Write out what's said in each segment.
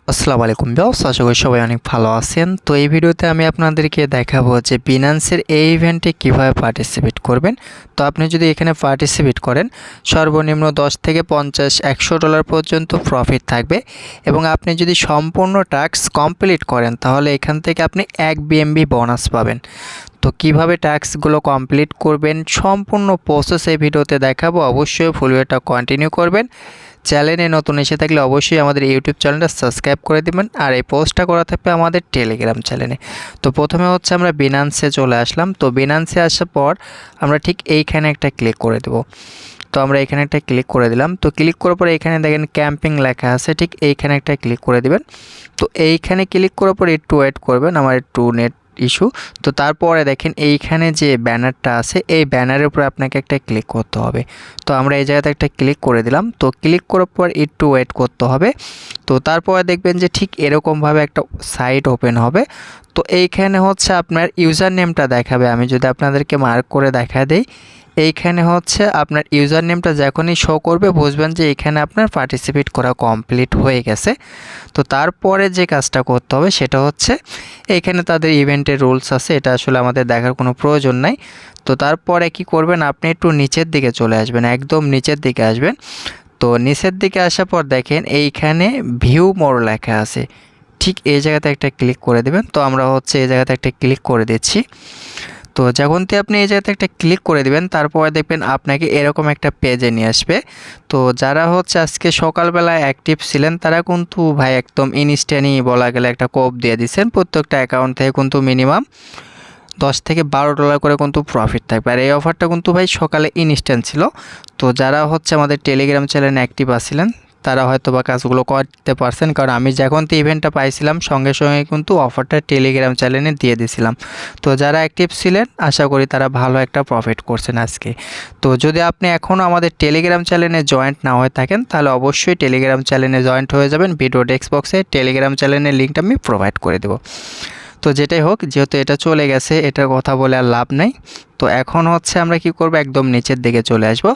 আসসালামু আলাইকুম ভিউয়ার্স, আশা করি সবাই অনেক ভালো আছেন। তো এই ভিডিওতে আমি আপনাদেরকে দেখাবো যে বিনান্সের এই ইভেন্টে কিভাবে পার্টিসিপেট করবেন। তো আপনি যদি এখানে পার্টিসিপেট করেন সর্বনিম্ন 10 থেকে 50 $100 পর্যন্ত প্রফিট থাকবে এবং আপনি যদি সম্পূর্ণ টাস্ক কমপ্লিট করেন তাহলে এখান থেকে আপনি 1 বিএমবি বোনাস পাবেন। তো কিভাবে টাস্কগুলো কমপ্লিট করবেন সম্পূর্ণ প্রসেস এই ভিডিওতে দেখাবো। অবশ্যই ফুল ভিডিওটা কন্টিনিউ করবেন। চ্যানেলে নতুন এসে থাকলে অবশ্যই আমাদের ইউটিউব চ্যানেলটা সাবস্ক্রাইব করে দিবেন আর এই পোস্টটা করা থাকবে আমাদের টেলিগ্রাম চ্যানেলে। তো প্রথমে হচ্ছে আমরা বিনান্সে চলে আসলাম। তো বিনান্সে আসার পর আমরা ঠিক এইখানে একটা ক্লিক করে দেব। তো আমরা এখানে একটা ক্লিক করে দিলাম। তো ক্লিক করার পরে এখানে দেখেন ক্যাম্পিং লেখা আছে, ঠিক এইখানে একটা ক্লিক করে দিবেন। তো এইখানে ক্লিক করার পর একটু ওয়েট করবেন, আমার একটু নেট ইস্যু। তো তারপরে দেখেন এইখানে যে ব্যানারটা আছে এই ব্যানারের উপরে আপনাকে একটা ক্লিক করতে হবে। তো আমরা এই জায়গাতে একটা ক্লিক করে দিলাম। তো ক্লিক করার পর একটু ওয়েট করতে হবে। তো তারপরে দেখবেন যে ঠিক এরকমভাবে একটা সাইট ওপেন হবে। তো এইখানে হচ্ছে আপনার ইউজার নেমটা দেখাবে। আমি যদি আপনাদেরকে মার্ক করে দেখা দেই, এইখানে হচ্ছে আপনার ইউজার নেমটা যখনই শো করবে বুঝবেন যে এখানে আপনার পার্টিসিপেট করা কমপ্লিট হয়ে গেছে। তো তারপরে যে কাজটা করতে হবে সেটা হচ্ছে এইখানে তাদের ইভেন্টের রুলস আছে, এটা আসলে আমাদের দেখার কোনো প্রয়োজন নাই। তো তারপরে কি করবেন, আপনি একটু নিচের দিকে চলে আসবেন, একদম নিচের দিকে আসবেন। তো নিচের দিকে আসার পর দেখেন এইখানে ভিউ মোর লেখা আছে, ঠিক এই জায়গাতে একটা ক্লিক করে দেবেন। তো আমরা হচ্ছে এই জায়গাতে একটা ক্লিক করে দিচ্ছি। তো যখনই আপনি এই জায়গাতে একটা ক্লিক করে দিবেন তারপরে দেখবেন আপনাকে এরকম একটা পেজে নিয়ে আসবে। তো যারা হচ্ছে আজকে সকালবেলায় অ্যাক্টিভ ছিলেন তারা কিন্তু ভাই একদম ইনস্ট্যান্টই বলা গেলে একটা কোপ দিয়ে দিচ্ছেন। প্রত্যেকটা অ্যাকাউন্ট থেকে কিন্তু মিনিমাম $10 থেকে $12 করে কিন্তু প্রফিট থাকবে। আর এই অফারটা কিন্তু ভাই সকালে ইনস্ট্যান্ট ছিল। তো যারা হচ্ছে আমাদের টেলিগ্রাম চ্যানেলে অ্যাক্টিভ আছিলেন তারা হয়তো বা কাজগুলো করতে পারছেন, কারণ আমি যখন তো ইভেন্টটা পাইছিলাম সঙ্গে সঙ্গে কিন্তু অফারটা টেলিগ্রাম চ্যানেলে দিয়ে দিয়েছিলাম। তো যারা অ্যাক্টিভ ছিলেন আশা করি তারা ভালো একটা প্রফিট করছেন আজকে। তো যদি আপনি এখনও আমাদের টেলিগ্রাম চ্যানেলে জয়েন্ট না হয়ে থাকেন তাহলে অবশ্যই টেলিগ্রাম চ্যানেলে জয়েন্ট হয়ে যাবেন। ভিডিও ডেস্ক বক্সে টেলিগ্রাম চ্যানেলের লিঙ্কটা আমি প্রোভাইড করে দেবো। তো যেটাই হোক, যেহেতু এটা চলে গেছে এটার কথা বলে আর লাভ নাই। তো এখন হচ্ছে আমরা কি করব, একদম নিচের দিকে চলে আসব।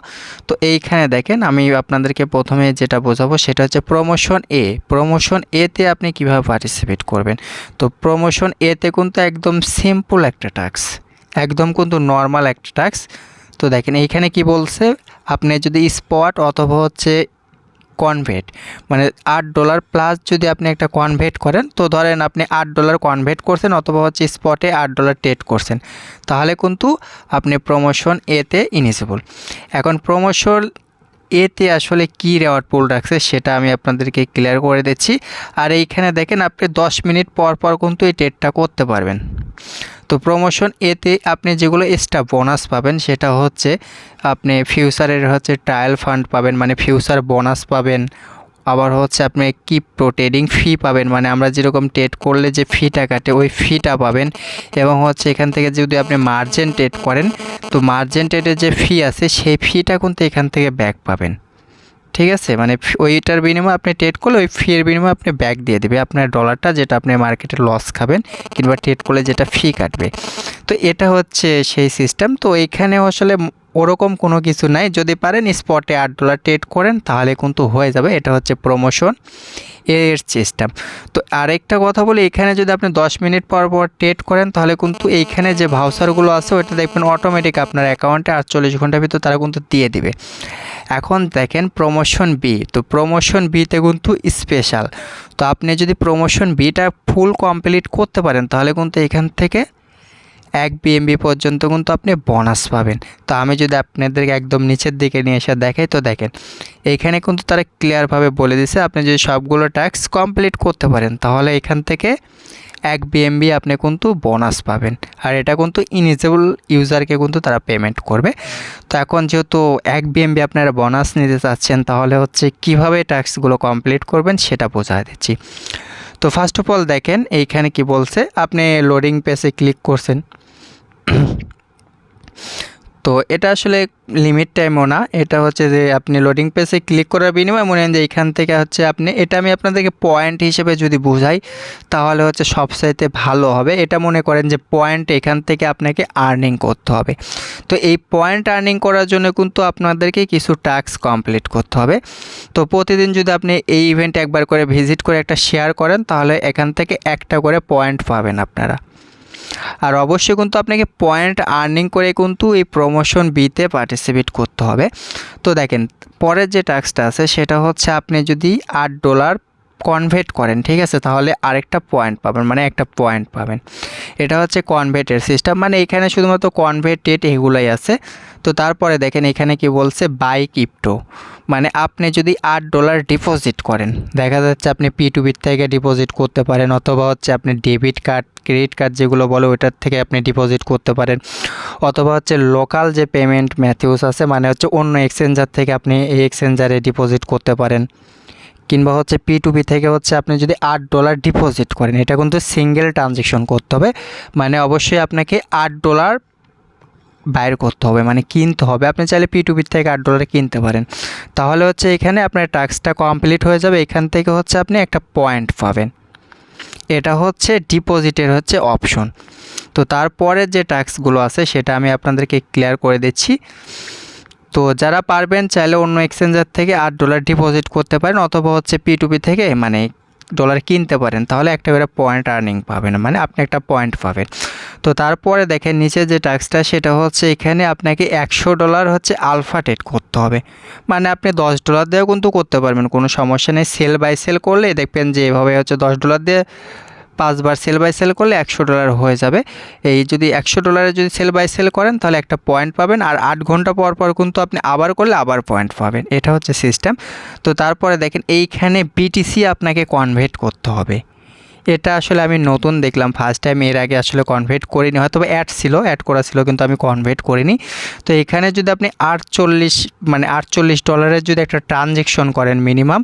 তো এইখানে দেখেন আমি আপনাদেরকে প্রথমে যেটা বোঝাবো সেটা হচ্ছে প্রমোশন এ। প্রমোশন এতে আপনি কিভাবে পার্টিসিপেট করবেন। তো প্রমোশন এতে কিন্তু একদম সিম্পল একটা টাস্ক, একদম কিন্তু নর্মাল একটা টাস্ক। তো দেখেন এইখানে কি বলছে, আপনি যদি স্পট অথবা হচ্ছে কনভেট মানে $8 প্লাস যদি আপনি একটা কনভেট করেন, তো ধরেন আপনি $8 কনভেট করছেন অথবা হচ্ছে স্পটে $8 ট্রেড করছেন, তাহলে কিন্তু আপনি প্রমোশন এতে ইলিজিবল। এখন প্রমোশন এতে আসলে কি রেওয়ার্ড পুল রাখছে সেটা আমি আপনাদেরকে ক্লিয়ার করে দিচ্ছি। আর এইখানে দেখেন আপনি 10 মিনিট পর পর কিন্তু এই ট্রেডটা করতে পারবেন। তো প্রমোশন এতে আপনি যেগুলো এক্সট্রা বোনাস পাবেন সেটা হচ্ছে আপনি ফিউচারের হচ্ছে ট্রায়াল ফান্ড পাবেন, মানে ফিউচার বোনাস পাবেন। আবার হচ্ছে আপনি ক্রিপ্টো ট্রেডিং ফি পাবেন, মানে আমরা যেরকম ট্রেড করলে যে ফিটা কাটে ওই ফিটা পাবেন। এবং হচ্ছে এখান থেকে যদি আপনি মার্জেন ট্রেড করেন তো মার্জেন ট্রেডের যে ফি আছে সেই ফিটা কিন্তু এখান থেকে ব্যাক পাবেন। ঠিক আছে, মানে ওইটার বিনিময়ে আপনি ট্রেড করলে ওই ফির বিনিময়ে আপনি ব্যাক দিয়ে দেবে আপনার ডলারটা, যেটা আপনি মার্কেটে লস খাবেন কিংবা ট্রেড করলে যেটা ফি কাটবে। তো এটা হচ্ছে সেই সিস্টেম। তো এখানে আসলে ওরকম কোনো কিছু নাই, যদি পারেন স্পটে $8 ট্রেড করেন তাহলে কিন্তু হয়ে যাবে। এটা হচ্ছে প্রমোশন এর সিস্টেম। তো আরেকটা কথা বলি, এখানে যদি আপনি 10 মিনিট পর পর ট্রেড করেন তাহলে কিন্তু এইখানে যে ভাউচারগুলো আছে ওটা দেখবেন অটোমেটিক আপনার অ্যাকাউন্টে 48 ঘন্টার ভিতর তারা কিন্তু দিয়ে দিবে। এখন দেখেন প্রমোশন বি। তো প্রমোশন বিতে কিন্তু স্পেশাল। তো আপনি যদি প্রমোশন বিটা ফুল কমপ্লিট করতে পারেন তাহলে কিন্তু এখান থেকে 1 বিএমবি পর্যন্ত কিন্তু আপনি বোনাস পাবেন। তো আমি যদি আপনাদেরকে একদম নিচের দিকে নিয়ে এসে দেখাই, তো দেখেন এইখানে কিন্তু তারা ক্লিয়ারভাবে বলে দিয়েছে আপনি যদি সবগুলো টাস্ক কমপ্লিট করতে পারেন তাহলে এখান থেকে 1 বিএমবি আপনি কিন্তু বোনাস পাবেন। আর এটা কিন্তু ইলিজিবল ইউজারকে কিন্তু তারা পেমেন্ট করবে। তো এখন যেহেতু 1 বিএমবি আপনারা বোনাস নিতে চাচ্ছেন তাহলে হচ্ছে কিভাবে টাস্কগুলো কমপ্লিট করবেন সেটা বোঝায় দিচ্ছি। তো ফার্স্ট অফ অল দেখেন এইখানে কি বলছে, আপনি লোডিং পেজে ক্লিক করছেন। তো এটা আসলে লিমিট টাইমও না, এটা হচ্ছে যে আপনি লোডিং পেজে ক্লিক করার বিনিময়ে মনে হয় যে এইখান থেকে হচ্ছে আপনি, এটা আমি আপনাদেরকে পয়েন্ট হিসেবে যদি বোঝাই তাহলে হচ্ছে সবচাইতে ভালো হবে। এটা মনে করেন যে পয়েন্ট এখান থেকে আপনাকে আর্নিং করতে হবে। তো এই পয়েন্ট আর্নিং করার জন্য কিন্তু আপনাদেরকে কিছু টাস্ক কমপ্লিট করতে হবে। তো প্রতিদিন যদি আপনি এই ইভেন্টে একবার করে ভিজিট করে একটা শেয়ার করেন তাহলে এখান থেকে একটা করে পয়েন্ট পাবেন আপনারা। আর অবশ্যই কিন্তু আপনাকে পয়েন্ট আর্নিং করে কিন্তু এই প্রমোশন বিতে পার্টিসিপেট করতে হবে। তো দেখেন পরের যে টাস্কটা আছে সেটা হচ্ছে আপনি যদি $8 কনভার্ট করেন, ঠিক আছে, তাহলে আরেকটা পয়েন্ট পাবেন, মানে একটা পয়েন্ট পাবেন। এটা হচ্ছে কনভার্টের সিস্টেম, মানে এখানে শুধুমাত্র কনভার্টেড এগুলোই আছে। তো তারপরে দেখেন এখানে কি বলছে, বাই ক্রিপ্টো, মানে আপনি যদি $8 ডিপোজিট করেন, দেখা যাচ্ছে আপনি P2P থেকে ডিপোজিট করতে পারেন, অথবা হচ্ছে আপনি ডেবিট কার্ড, ক্রেডিট কার্ড যেগুলো বলে ওইটার থেকে আপনি ডিপোজিট করতে পারেন, অথবা হচ্ছে লোকাল যে পেমেন্ট মেথডস আছে, মানে হচ্ছে অন্য এক্সচেঞ্জার থেকে আপনি এই এক্সচেঞ্জারে ডিপোজিট করতে পারেন, কিংবা হচ্ছে P2P থেকে হচ্ছে আপনি যদি $8 ডিপোজিট করেন, এটা কিন্তু সিঙ্গেল ট্রানজ্যাকশন করতে হবে, মানে অবশ্যই আপনাকে $8 বাইর করতে হবে, মানে কিনতে হবে। আপনি চাইলে P2P থেকে $8 কিনতে পারেন, তাহলে হচ্ছে এখানে আপনার টাস্কটা কমপ্লিট হয়ে যাবে। এখান থেকে হচ্ছে আপনি একটা পয়েন্ট পাবেন। এটা হচ্ছে ডিপোজিটের হচ্ছে অপশন। তো তারপরে যে টাস্কগুলো আছে সেটা আমি আপনাদেরকে ক্লিয়ার করে দিচ্ছি। তো যারা পারবেন চাইলে অন্য এক্সচেঞ্জার থেকে $8 ডিপোজিট করতে পারেন, অথবা হচ্ছে P2P থেকে মানে ডলার কিনতে পারেন, তাহলে একটা করে পয়েন্ট আর্নিং পাবেন, মানে আপনি একটা পয়েন্ট পাবেন। তো তারপরে দেখেন নিচে যে টাস্কটা সেটা হচ্ছে এখানে আপনাকে $100 হচ্ছে আলফা ট্রেড করতে হবে, মানে আপনি $10 দিয়েও কিন্তু করতে পারবেন, কোনো সমস্যা নেই। সেল বাই সেল করলে দেখবেন যে এভাবে হচ্ছে $10 দিয়ে 5 বার সেল বাই সেল করলে $100 হয়ে যাবে। এই যদি $100 যদি সেল বাই সেল করেন তাহলে একটা পয়েন্ট পাবেন, আর 8 ঘন্টা পর পর কিন্তু আপনি আবার করলে আবার পয়েন্ট পাবেন, এটা হচ্ছে সিস্টেম। তো তারপরে দেখেন এইখানে বিটিসি আপনাকে কনভার্ট করতে হবে। এটা আসলে আমি নতুন দেখলাম, ফার্স্ট টাইম, এর আগে আসলে কনভার্ট করিনি, হয়তো অ্যাড করা ছিল কিন্তু আমি কনভার্ট করিনি। তো এখানে যদি আপনি $48 যদি একটা ট্রানজ্যাকশন করেন মিনিমাম,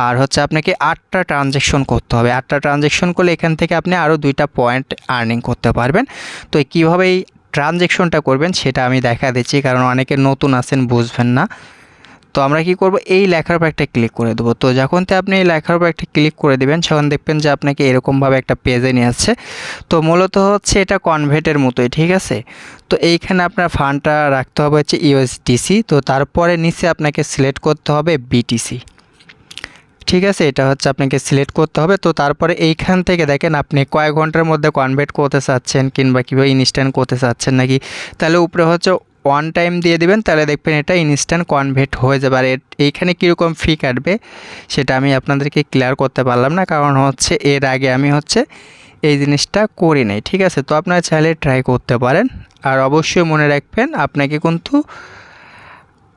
আর হচ্ছে আপনাকে 8টা ট্রানজ্যাকশন করতে হবে, 8টা ট্রানজ্যাকশন করলে এখান থেকে আপনি আরও 2টা পয়েন্ট আর্নিং করতে পারবেন। তো কীভাবে এই ট্রানজ্যাকশনটা করবেন সেটা আমি দেখা দিচ্ছি, কারণ অনেকে নতুন আছেন বুঝবেন না। তো আমরা কি করব, এই লেখার উপর একটা ক্লিক করে দেবো। তো যখন আপনি এই লেখার উপর একটা ক্লিক করে দেবেন তখন দেখবেন যে আপনাকে এরকমভাবে একটা পেজে নিয়ে আসছে। তো মূলত হচ্ছে এটা কনভার্টের মতোই, ঠিক আছে। তো এইখানে আপনার ফান্ডটা রাখতে হবে হচ্ছে USDC। তো তারপরে নিচে আপনাকে সিলেক্ট করতে হবে BTC, ঠিক আছে, এটা হচ্ছে আপনাকে সিলেক্ট করতে হবে। তো তারপরে এইখান থেকে দেখেন আপনি কয়েক ঘন্টার মধ্যে কনভার্ট করতে চাচ্ছেন, কিংবা কীভাবে ইনস্ট্যান্ট করতে চাচ্ছেন নাকি, তাহলে উপরে হচ্ছে ওয়ান টাইম দিয়ে দিবেন, তাহলে দেখবেন এটা ইনস্ট্যান্ট কনভার্ট হয়ে যাবে। আর এইখানে কীরকম ফি কাটবে সেটা আমি আপনাদেরকে ক্লিয়ার করতে পারলাম না, কারণ হচ্ছে এর আগে আমি হচ্ছে এই জিনিসটা করি নাই, ঠিক আছে। তো আপনারা চাইলে ট্রাই করতে পারেন, আর অবশ্যই মনে রাখবেন আপনাকে কিন্তু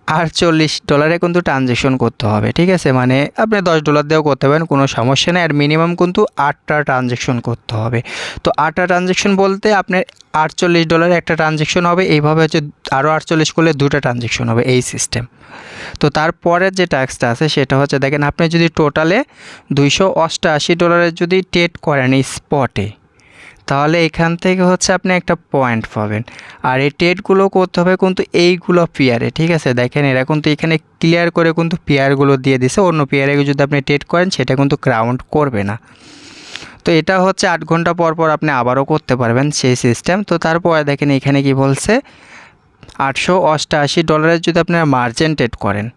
$48 কিন্তু ট্রানজ্যাকশন করতে হবে, ঠিক আছে, মানে আপনি $10 দিয়েও করতে পারেন, কোনো সমস্যা নেই। আর মিনিমাম কিন্তু 8টা ট্রানজ্যাকশন করতে হবে। তো 8টা ট্রানজ্যাকশন বলতে আপনার $48 একটা ট্রানজ্যাকশন হবে, এইভাবে হচ্ছে আরও 48 করলে 2টা ট্রানজ্যাকশন হবে, এই সিস্টেম। তো তারপরের যে টাস্কটা আছে সেটা হচ্ছে দেখেন আপনি যদি টোটালে $288 যদি ট্রেড করেন স্পটে, তাহলে এখান থেকে হচ্ছে আপনি একটা পয়েন্ট পাবেন। আর এই ট্রেডগুলো করতে হবে কিন্তু এইগুলো পেয়ারে, ঠিক আছে। দেখেন এরা কিন্তু এখানে ক্লিয়ার করে কিন্তু পেয়ারগুলো দিয়ে দিছে, অন্য পেয়ারে যদি আপনি ট্রেড করেন সেটা কিন্তু কাউন্ট করবে না। তো এটা হচ্ছে 8 ঘন্টা পর পর আপনি আবারও করতে পারবেন সেই সিস্টেম। তো তারপরে দেখেন এখানে কি বলছে, $888 যদি আপনারা মার্জিন ট্রেড করেন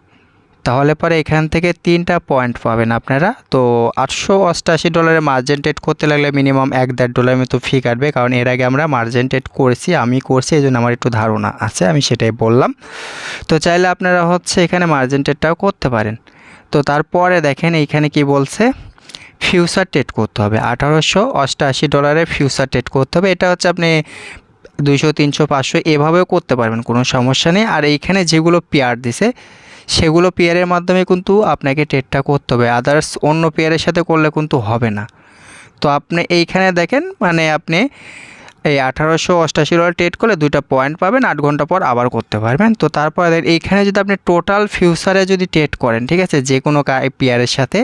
তাহলে পরে এখান থেকে 3টা পয়েন্ট পাবেন আপনারা। তো $888 মার্জিন ট্রেড করতে লাগলে মিনিমাম $1-1.5 মতো ফি কাটবে, কারণ এর আগে আমরা মার্জিন ট্রেড করেছি, আমি করছি, এই জন্য আমার একটু ধারণা আছে, আমি সেটাই বললাম। তো চাইলে আপনারা হচ্ছে এখানে মার্জিন ট্রেডটাও করতে পারেন। তো তারপরে দেখেন এইখানে কি বলছে, ফিউচার ট্রেড করতে হবে, $1888 ফিউচার ট্রেড করতে হবে। এটা হচ্ছে আপনি 200, 300, 500 এভাবেও করতে পারবেন, কোনো সমস্যা নেই। আর এইখানে যেগুলো পেয়ার দিছে সেগুলো পেয়ারের মাধ্যমে কিন্তু আপনাকে ট্রেডটা করতে হবে, আদার্স অন্য পেয়ারের সাথে করলে কিন্তু হবে না। তো আপনি এইখানে দেখেন মানে আপনি এই $1888 ট্রেড করলে 2টা পয়েন্ট পাবেন, 8 ঘন্টা পর আবার করতে পারবেন। তো তারপরে এইখানে যদি আপনি টোটাল ফিউচারে যদি ট্রেড করেন, ঠিক আছে, যে কোনো পেয়ারের সাথে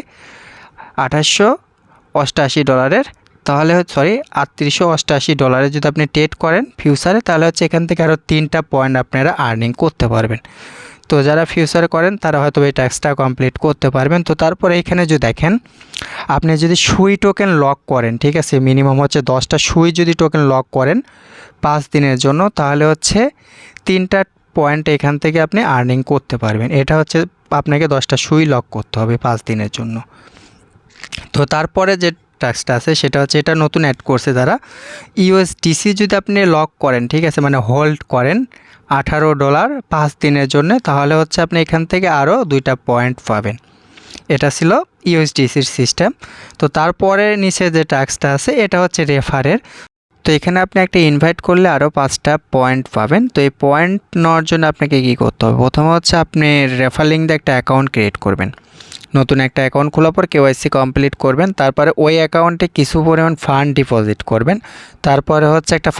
$888 তাহলে সরি $3888 যদি আপনি ট্রেড করেন ফিউচারে, তাহলে হচ্ছে এখান থেকে আরও 3টা পয়েন্ট আপনারা আর্নিং করতে পারবেন। তো যারা ফিউচারে করেন তারা হয়তো এই ট্যাক্সটা কমপ্লিট করতে পারবেন। তো তারপরে এখানে যদি দেখেন, আপনি যদি সুই টোকেন লক করেন, ঠিক আছে, মিনিমাম হচ্ছে 10টা সুই যদি টোকেন লক করেন 5 দিনের জন্য, তাহলে হচ্ছে 3টা পয়েন্ট এখান থেকে আপনি আর্নিং করতে পারবেন। এটা হচ্ছে আপনাকে 10টা সুই লক করতে হবে 5 দিনের জন্য। তো তারপরে যে ট্যাক্সটা আছে সেটা হচ্ছে, এটা নতুন অ্যাড করছে তারা, ইউএসডিসি যদি আপনি লক করেন, ঠিক আছে, মানে হোল্ড করেন $18 5 দিনের জন্য, তাহলে হচ্ছে আপনি এখান থেকে আরও 2টা পয়েন্ট পাবেন। এটা ছিল ইউএসডিসির সিস্টেম। তো তারপরে নিচে যে ট্যাক্সটা আছে এটা হচ্ছে রেফারের। তো এখানে আপনি একটা ইনভাইট করলে আরও 5টা পয়েন্ট পাবেন। তো এই পয়েন্ট নেওয়ার জন্য আপনাকে কী করতে হবে, প্রথমে হচ্ছে আপনি রেফার লিঙ্ক দিয়ে একটা অ্যাকাউন্ট ক্রিয়েট করবেন। নতুন একটা অ্যাকাউন্ট খোলার পর কেওয়াইসি কমপ্লিট করবেন, তারপরে ওই অ্যাকাউন্টে কিছু পরিমাণ ফান্ড ডিপোজিট করবেন। তারপরে হচ্ছে একটা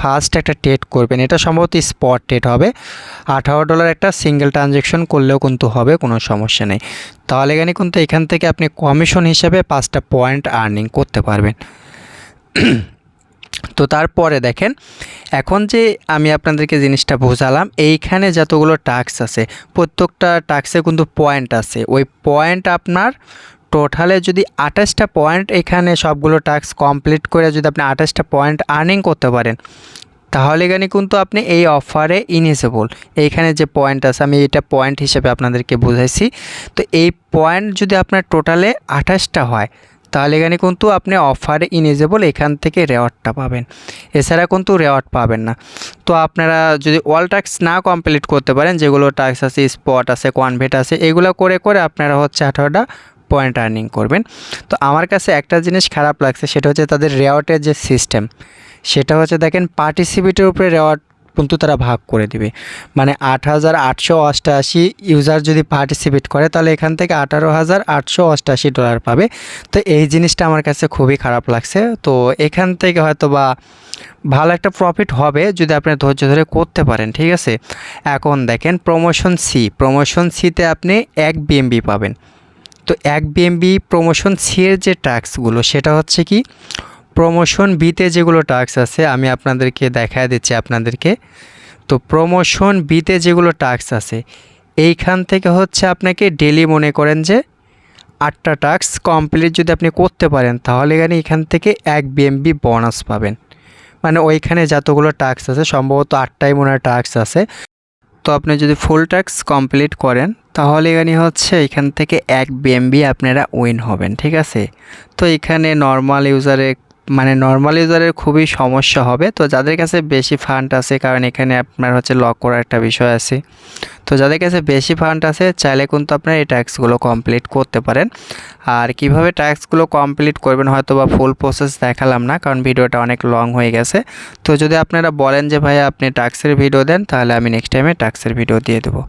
একটা ট্রেড করবেন, এটা সম্ভবত স্পট ট্রেড হবে। $18 একটা সিঙ্গেল ট্রানজ্যাকশন করলেও কিন্তু হবে, কোনো সমস্যা নেই। তাহলে কিন্তু এখান থেকে আপনি কমিশন হিসাবে 5টা পয়েন্ট আর্নিং করতে পারবেন। তো তারপরে দেখেন, এখন যে আমি আপনাদেরকে জিনিসটা বোঝালাম, এইখানে যতগুলো টাস্ক আছে প্রত্যেকটা টাস্কে কিন্তু পয়েন্ট আছে। ওই পয়েন্ট আপনার টোটালে যদি 28টা পয়েন্ট, এখানে সবগুলো টাস্ক কমপ্লিট করে যদি আপনি 28টা পয়েন্ট আর্নিং করতে পারেন, তাহলে কিন্তু আপনি এই অফারে ইলিজিবল। এইখানে যে পয়েন্ট আছে আমি এটা পয়েন্ট হিসেবে আপনাদেরকে বুঝাইছি। তো এই পয়েন্ট যদি আপনার টোটালে 28টা হয়, তাহলে কিন্তু আপনি অফারে ইলিজিবল, এখান থেকে রেওয়ার্ডটা পাবেন। এছাড়া কিন্তু রেওয়ার্ড পাবেন না। তো আপনারা যদি অল টাস্ক না কমপ্লিট করতে পারেন, যেগুলো টাস্ক আছে, স্পট আছে, কনভার্ট আছে, এগুলো করে করে আপনারা হচ্ছে 18টা পয়েন্ট আর্নিং করবেন। তো আমার কাছে একটা জিনিস খারাপ লাগছে, সেটা হচ্ছে তাদের রেওয়ার্ডের যে সিস্টেম, সেটা হচ্ছে দেখেন পার্টিসিপেটের উপরে রেওয়ার্ড কিন্তু তারা ভাগ করে দিবে। মানে 8,888 ইউজার যদি পার্টিসিপেট করে, তাহলে এখান থেকে $18,888 পাবে। তো এই জিনিসটা আমার কাছে খুবই খারাপ লাগছে। তো এখান থেকে হয়তো বা ভালো একটা প্রফিট হবে যদি আপনি ধৈর্য ধরে করতে পারেন, ঠিক আছে। এখন দেখেন প্রমোশন সিতে আপনি 1 BNB পাবেন। তো 1 BNB প্রমোশন সি এর যে ট্যাক্সগুলো, সেটা হচ্ছে কি, প্রমোশন বিতে যেগুলো টাস্ক আছে আমি আপনাদেরকে দেখায় দিচ্ছি আপনাদেরকে। তো প্রমোশন বিতে যেগুলো টাস্ক আছে, এইখান থেকে হচ্ছে আপনাকে ডেলি মনে করেন যে 8টা টাস্ক কমপ্লিট যদি আপনি করতে পারেন, তাহলে এখান থেকে 1 BNB বোনাস পাবেন। মানে ওইখানে যতগুলো টাস্ক আছে সম্ভবত 8টাই মনে হয় টাস্ক আছে। তো আপনি যদি ফুল টাস্ক কমপ্লিট করেন, তাহলে হচ্ছে এখান থেকে 1 BNB আপনারা উইন হবেন, ঠিক আছে। তো এখানে নর্মাল ইউজারের খুবই সমস্যা হবে। তো যাদের কাছে বেশি ফান্ড আছে, কারণ এখানে আপনার হচ্ছে লক করার একটা বিষয় আছে, তো যাদের কাছে বেশি ফান্ড আছে চাইলে কিন্তু আপনারা এই ট্যাক্সগুলো কমপ্লিট করতে পারেন। আর কিভাবে ট্যাক্সগুলো কমপ্লিট করবেন হয়তো বা ফুল প্রসেস দেখালাম না, কারণ ভিডিওটা অনেক লং হয়ে গেছে। তো যদি আপনারা বলেন যে ভাই আপনি ট্যাক্সের ভিডিও দেন, তাহলে আমি নেক্সট টাইমে ট্যাক্সের ভিডিও দিয়ে দেবো।